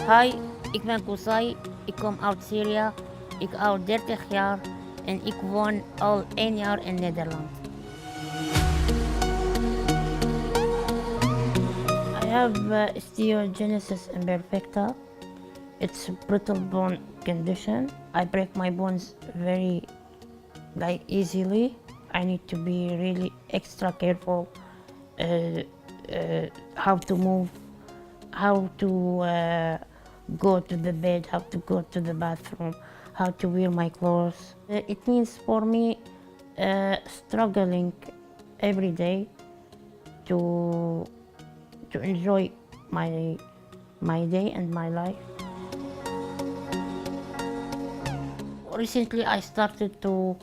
Hi, ik ben Kusai, ik kom uit Syrië, ik oud 30 jaar en ik woon al 1 jaar in Nederland. I have osteogenesis imperfecta. It's a brittle bone condition. I break my bones very easily. I need to be really extra careful how to move, how to go to the bed, how to go to the bathroom, how to wear my clothes. It means for me struggling every day to enjoy my day and my life. Recently, I started to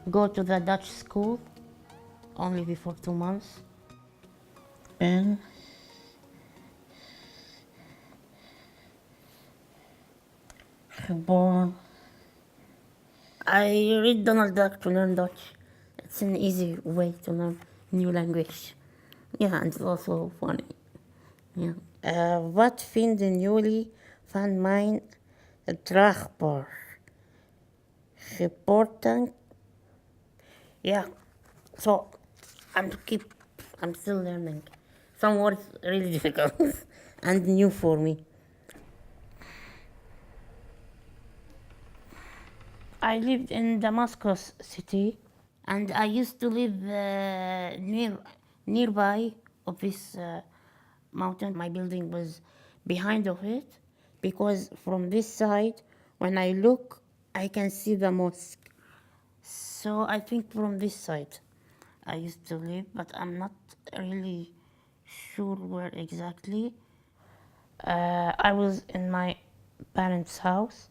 go to the Dutch school only before 2 months. And born. I read Donald Duck to learn Dutch. It's an easy way to learn new language. Yeah, and it's also funny. Ja. Wat vinden jullie van mijn draagbaar? Reporten? Yeah, so I'm still learning. Some words really difficult and new for me. I lived in Damascus city, and I used to live nearby of this mountain. My building was behind of it, because from this side, when I look, I can see the mosque. So I think from this side I used to live, but I'm not really sure where exactly. I was in my parents' house.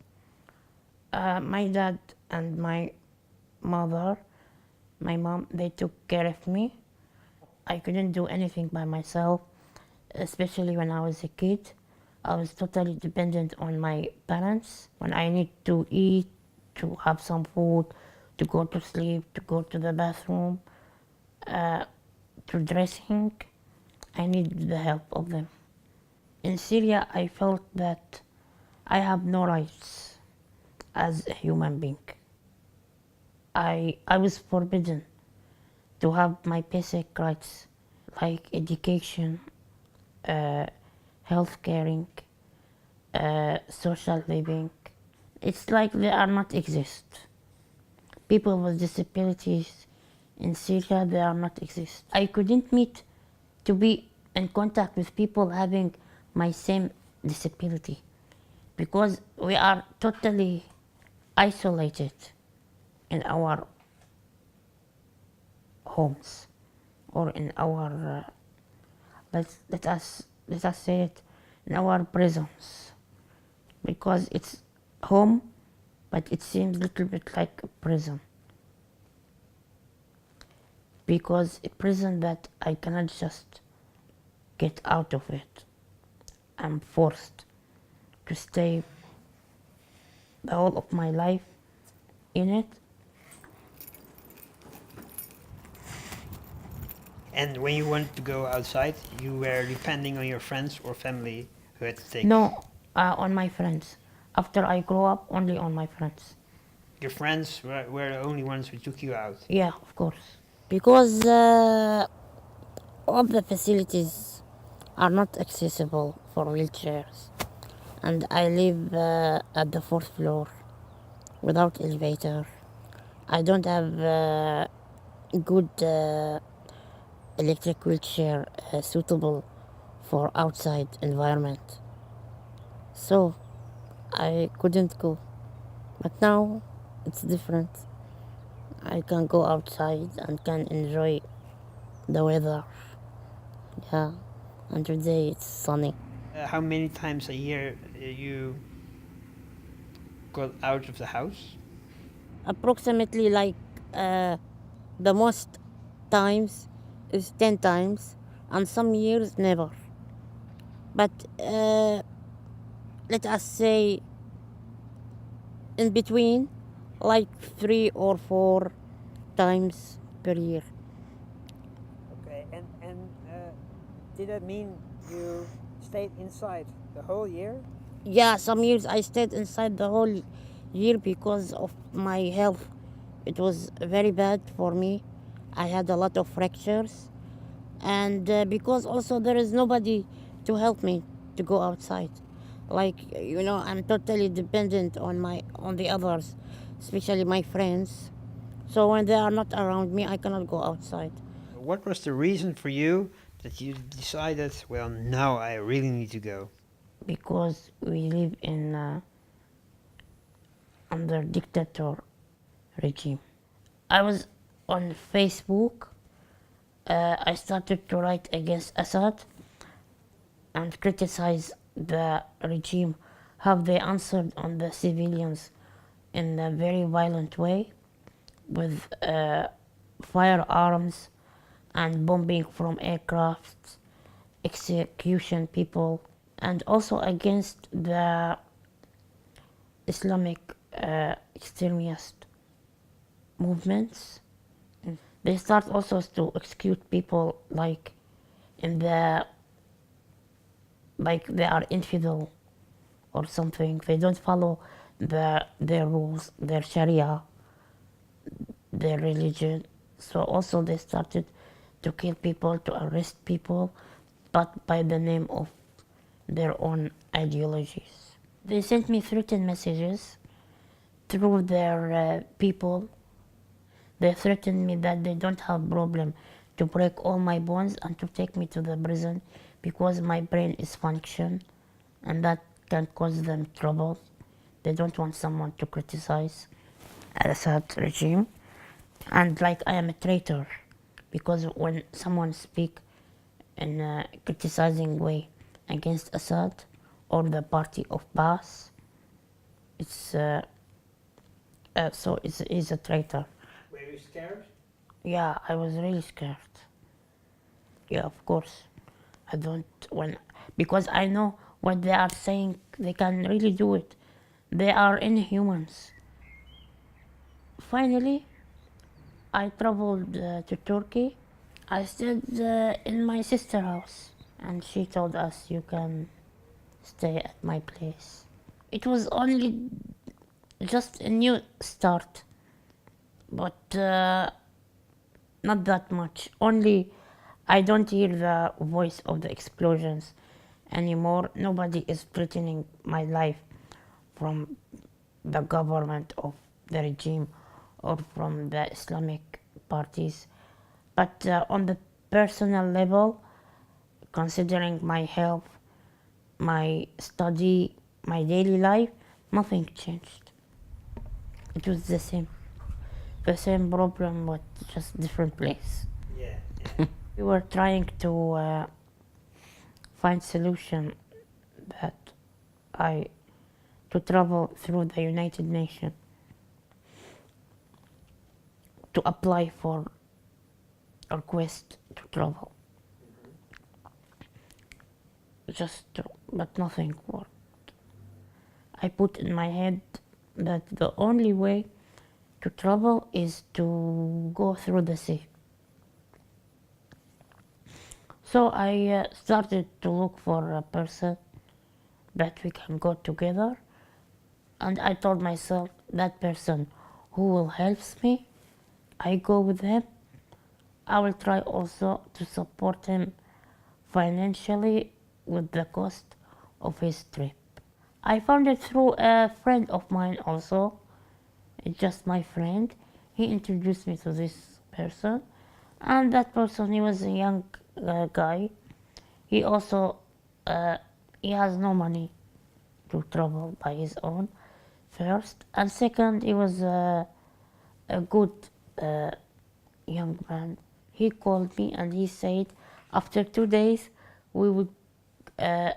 My dad and my mother, my mom, they took care of me. I couldn't do anything by myself, especially when I was a kid. I was totally dependent on my parents. When I need to eat, to have some food, to go to sleep, to go to the bathroom, to dressing, I need the help of them. In Syria, I felt that I have no rights as a human being. I was forbidden to have my basic rights like education, health caring, social living. It's like they are not exist. People with disabilities in Syria, they are not exist. I couldn't meet to be in contact with people having my same disability, because we are totally isolated in our homes, or in our let us say it, in our prisons, because it's home, but it seems a little bit like a prison, because a prison that I cannot just get out of it. I'm forced to stay the whole of my life in it. And when you wanted to go outside, you were depending on your friends or family who had to take. No, on my friends. After I grow up, only on my friends. Your friends were the only ones who took you out. Yeah, of course. Because all the facilities are not accessible for wheelchairs. And I live at the fourth floor without elevator. I don't have good electric wheelchair suitable for outside environment. So I couldn't go. But now it's different. I can go outside and can enjoy the weather. Yeah, and today it's sunny. How many times a year you got out of the house? Approximately like the most times is 10 times, and some years never. But let us say in between, like 3 or 4 times per year. Okay, and did that mean you stayed inside the whole year? Yeah, some years I stayed inside the whole year because of my health. It was very bad for me. I had a lot of fractures, and because also there is nobody to help me to go outside. Like I'm totally dependent on the others, especially my friends. So when they are not around me, I cannot go outside. What was the reason for you that you decided, well, now I really need to go? Because we live in under dictator regime. I was on Facebook. I started to write against Assad and criticize the regime, how they answered on the civilians in a very violent way with firearms and bombing from aircrafts, execution people, and also against the Islamic extremist movements. They start also to execute people in the like they are infidel or something. They don't follow their rules, their Sharia, their religion. So also they started to kill people, to arrest people, but by the name of their own ideologies. They sent me threatened messages through their people. They threatened me that they don't have problem to break all my bones and to take me to the prison because my brain is function and that can cause them trouble. They don't want someone to criticize Assad regime. And like I am a traitor because when someone speak in a criticizing way against Assad or the party of Baas, it's so he's a traitor. Were you scared? Yeah, I was really scared. Yeah, of course. I don't when because I know what they are saying. They can really do it. They are inhumans. Finally, I traveled to Turkey. I stayed in my sister's house, and she told us you can stay at my place. It was only just a new start, but not that much. Only I don't hear the voice of the explosions anymore. Nobody is threatening my life from the government of the regime or from the Islamic parties. But on the personal level, considering my health, my study, my daily life, nothing changed. It was the same problem, but just different place. Yeah. We were trying to find solution that I to travel through the United Nations to apply for a request to travel. But nothing worked. I put in my head that the only way to travel is to go through the sea. So I started to look for a person that we can go together, and I told myself that person who will help me, I go with him. I will try also to support him financially with the cost of his trip. I found it through a friend of mine also. It's just my friend. He introduced me to this person, and that person, he was a young guy. He also he has no money to travel by his own. First and second, he was a good uh, young man. He called me and he said, after 2 days, we would a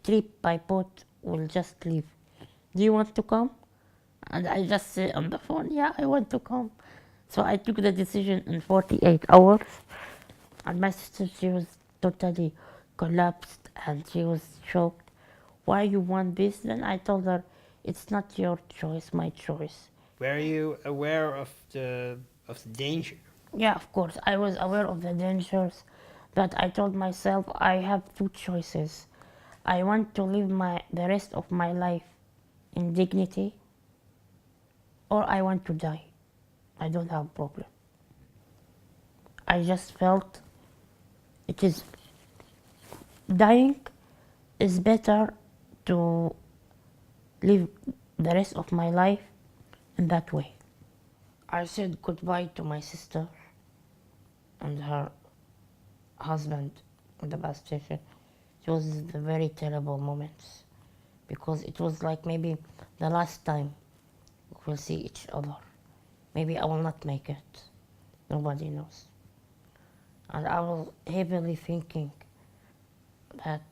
trip by boat will just leave. Do you want to come? And I just said on the phone, yeah, I want to come. So I took the decision in 48 hours. And my sister, she was totally collapsed and she was shocked. Why you want this? Then I told her, it's not your choice, my choice. Were you aware of the danger? Yeah, of course, I was aware of the dangers, but I told myself I have two choices. I want to live the rest of my life in dignity, or I want to die. I don't have a problem. I just felt it is dying is better to live the rest of my life in that way. I said goodbye to my sister and her husband at the bus station. It was the very terrible moments because it was like maybe the last time we'll see each other. Maybe I will not make it. Nobody knows. And I was heavily thinking that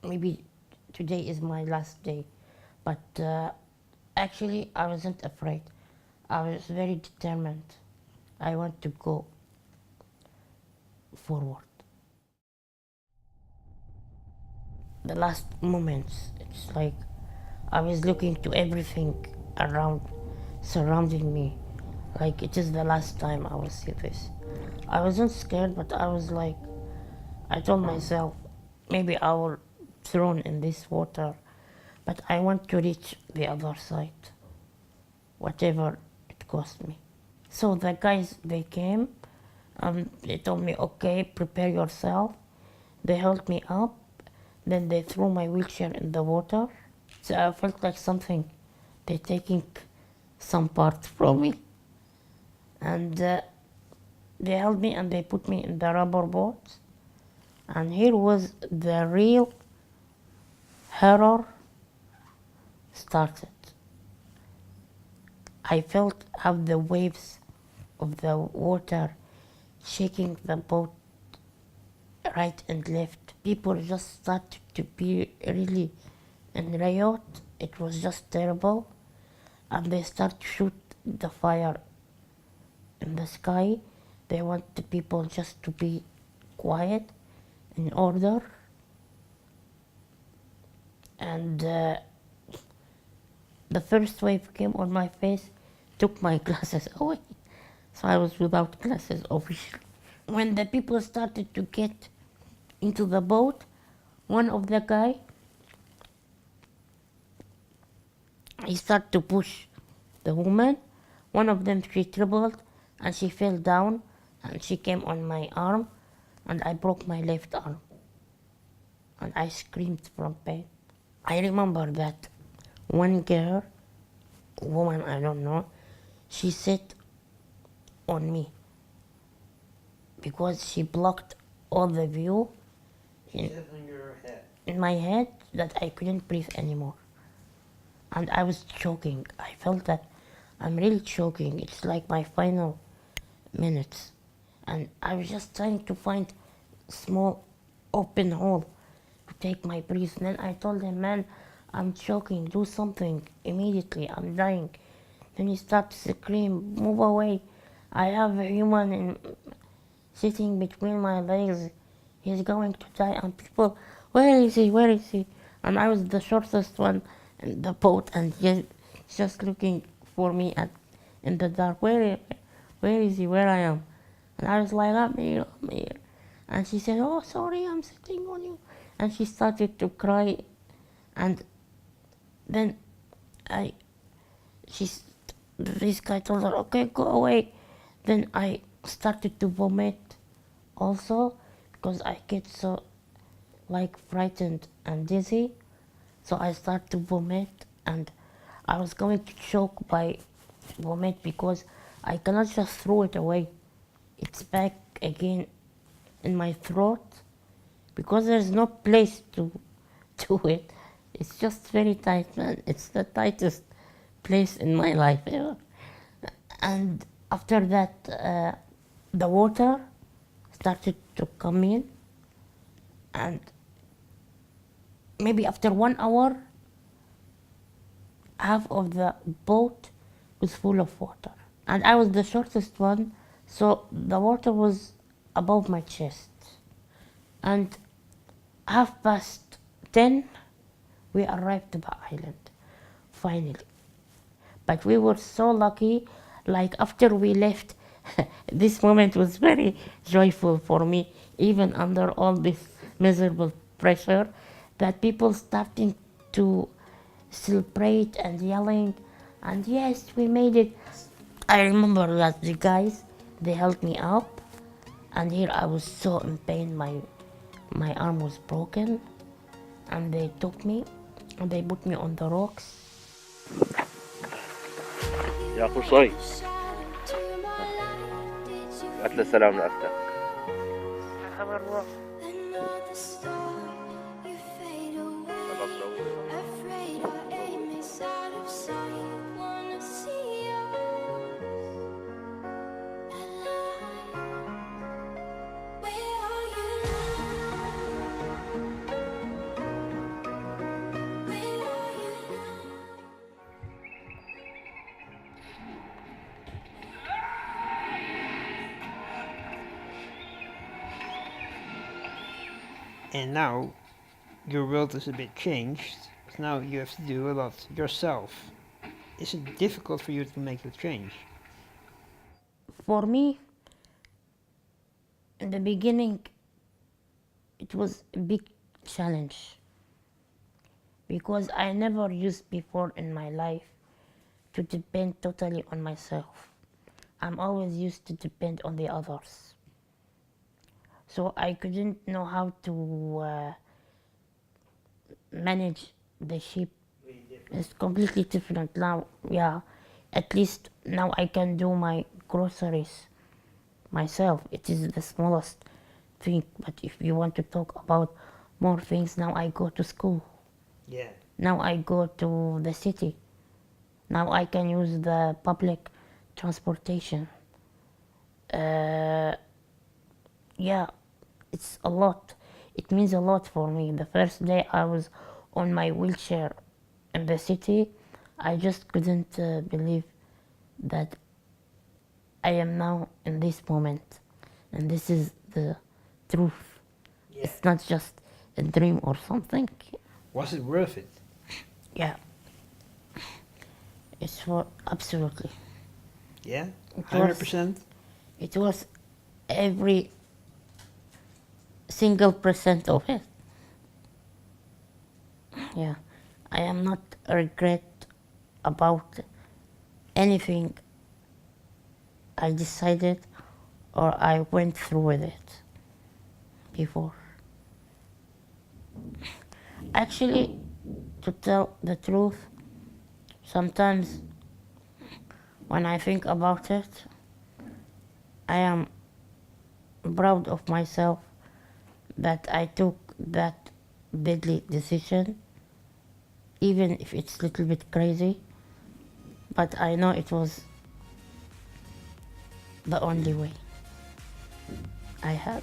maybe today is my last day. But actually, I wasn't afraid. I was very determined. I want to go forward. The last moments, it's like I was looking to everything around, surrounding me, like it is the last time I will see this. I wasn't scared, but I was like, I told myself, maybe I will thrown in this water, but I want to reach the other side, whatever it cost me. So the guys, they came, they told me, okay, prepare yourself. They held me up, then they threw my wheelchair in the water. So I felt like something, they're taking some part from me. And they held me and they put me in the rubber boat. And here was the real horror started. I felt how the waves of the water shaking the boat right and left. People just started to be really in riot. It was just terrible. And they start to shoot the fire in the sky. They want the people just to be quiet, in order. And the first wave came on my face, took my glasses away. So I was without glasses officially. When the people started to get into the boat, one of the guy, he started to push the woman. One of them, she trembled and she fell down and she came on my arm and I broke my left arm. And I screamed from pain. I remember that one girl, woman, I don't know, she sat on me because she blocked all the view in my head that I couldn't breathe anymore. And I was choking. I felt that I'm really choking. It's like my final minutes. And I was just trying to find small open hole to take my breath. And then I told him, man, I'm choking, do something immediately, I'm dying. Then he started to scream, move away. I have a human sitting between my legs. He's going to die. And people, where is he, where is he? And I was the shortest one in the boat and he's just looking for me in the dark. Where is he, where I am? And I was like, I'm here, I'm here. And she said, oh, sorry, I'm sitting on you. And she started to cry. And then this guy told her, okay, go away. Then I started to vomit also because I get so like frightened and dizzy. So I started to vomit and I was going to choke by vomit because I cannot just throw it away. It's back again in my throat because there's no place to do it. It's just very tight, man. It's the tightest place in my life ever. And after that, the water started to come in, and maybe after 1 hour, half of the boat was full of water. And I was the shortest one, so the water was above my chest. And 10:30, we arrived to the island, finally. But we were so lucky, like after we left This moment was very joyful for me, even under all this miserable pressure, that people starting to celebrate and yelling, and yes, we made it. I remember that the guys, they held me up, and here I was so in pain. My arm was broken, and they took me and they put me on the rocks. يا قصي أتلى السلام لأختك. And now your world is a bit changed. Now you have to do a lot yourself. Is it difficult for you to make the change? For me, in the beginning, it was a big challenge because I never used before in my life to depend totally on myself. I'm always used to depend on the others. So I couldn't know how to manage the sheep. It's completely different now. Yeah, at least now I can do my groceries myself. It is the smallest thing, but if you want to talk about more things, now I go to school. Yeah. Now I go to the city. Now I can use the public transportation. Yeah, it's a lot. It means a lot for me. The first day I was on my wheelchair in the city, I just couldn't believe that I am now in this moment, and this is the truth. Yeah. It's not just a dream or something. Was it worth it? Yeah, it's for absolutely. Yeah? It was- 100%? It was every single percent of it. Yeah, I am not regret about anything I decided or I went through with it before. Actually, to tell the truth, sometimes when I think about it, I am proud of myself that I took that deadly decision, even if it's a little bit crazy, but I know it was the only way I had.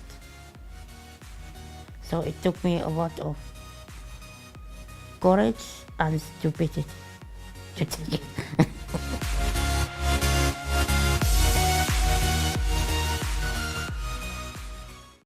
So it took me a lot of courage and stupidity to take it.